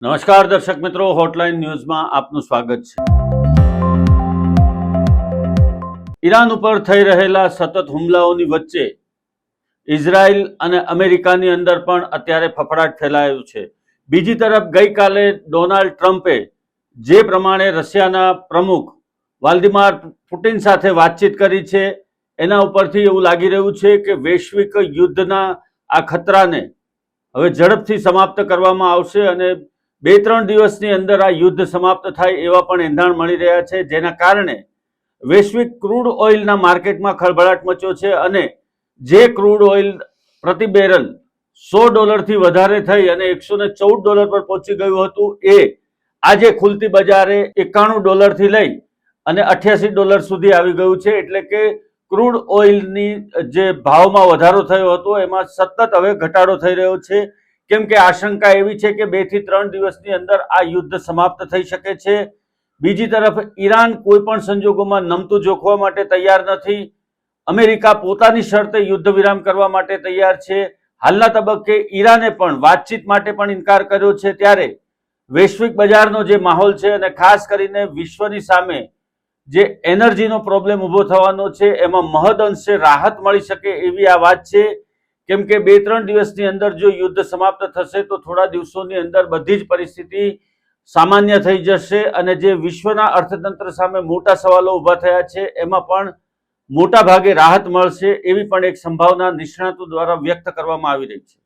નમસ્કાર દર્શક મિત્રો, હોટલાઇન ન્યૂઝમાં આપનું સ્વાગત છે। ઈરાન ઉપર થઈ રહેલા સતત હુમલાઓની વચ્ચે ઇઝરાયલ અને અમેરિકાની અંદર પણ અત્યારે ફફડાટ ફેલાયો છે। બીજી તરફ ગઈકાલે ડોનાલ્ડ ટ્રમ્પે જે પ્રમાણે રશિયાના પ્રમુખ વ્લાદિમીર પુટિન સાથે વાતચીત કરી છે એના ઉપરથી એવું લાગી રહ્યું છે કે વૈશ્વિક યુદ્ધના આ ખતરાને હવે ઝડપથી સમાપ્ત કરવામાં આવશે અને 2-3 દિવસની અંદર આ યુદ્ધ સમાપ્ત થાય એવા પણ એંધાણ મળી રહ્યા છે, જેના કારણે વૈશ્વિક ક્રૂડ ઓઇલના માર્કેટમાં ખળભળાટ મચ્યો છે અને જે ક્રૂડ ઓઇલ પ્રતિ બેરલ $100 વધારે થઈ અને $114 પર પહોંચી ગયું હતું એ આજે ખુલતી બજારે $91 થી લઈ અને $88 સુધી આવી ગયું છે। એટલે કે ક્રૂડ ઓઇલની જે ભાવમાં વધારો થયો હતો એમાં સતત હવે ઘટાડો થઈ રહ્યો છે, કેમ કે આશંકા એવી છે કે 2 થી 3 દિવસની અંદર આ યુદ્ધ સમાપ્ત થઈ શકે છે। બીજી તરફ ઈરાન કોઈ પણ સંજોગોમાં નમતું જોખવા માટે તૈયાર નથી। અમેરિકા પોતાની શરતે યુદ્ધ વિરામ કરવા માટે તૈયાર છે। હાલના તબક્કે ઈરાને પણ વાતચીત માટે પણ ઇનકાર કર્યો છે। ત્યારે વૈશ્વિક બજારનો જે માહોલ છે અને ખાસ કરીને વિશ્વની સામે જે એનર્જીનો પ્રોબ્લેમ ઊભો થવાનો છે એમાં મહદઅંશે રાહત મળી શકે એવી આ વાત છે, કેમ કે 2-3 દિવસની અંદર જો યુદ્ધ સમાપ્ત થશે તો થોડા દિવસોની અંદર બધી જ પરિસ્થિતિ સામાન્ય થઈ જશે અને જે વિશ્વના અર્થતંત્ર સામે મોટા સવાલો ઊભા થયા છે એમાં પણ મોટા ભાગે રાહત મળશે એવી પણ એક સંભાવના નિષ્ણાતો દ્વારા વ્યક્ત કરવામાં આવી રહી છે।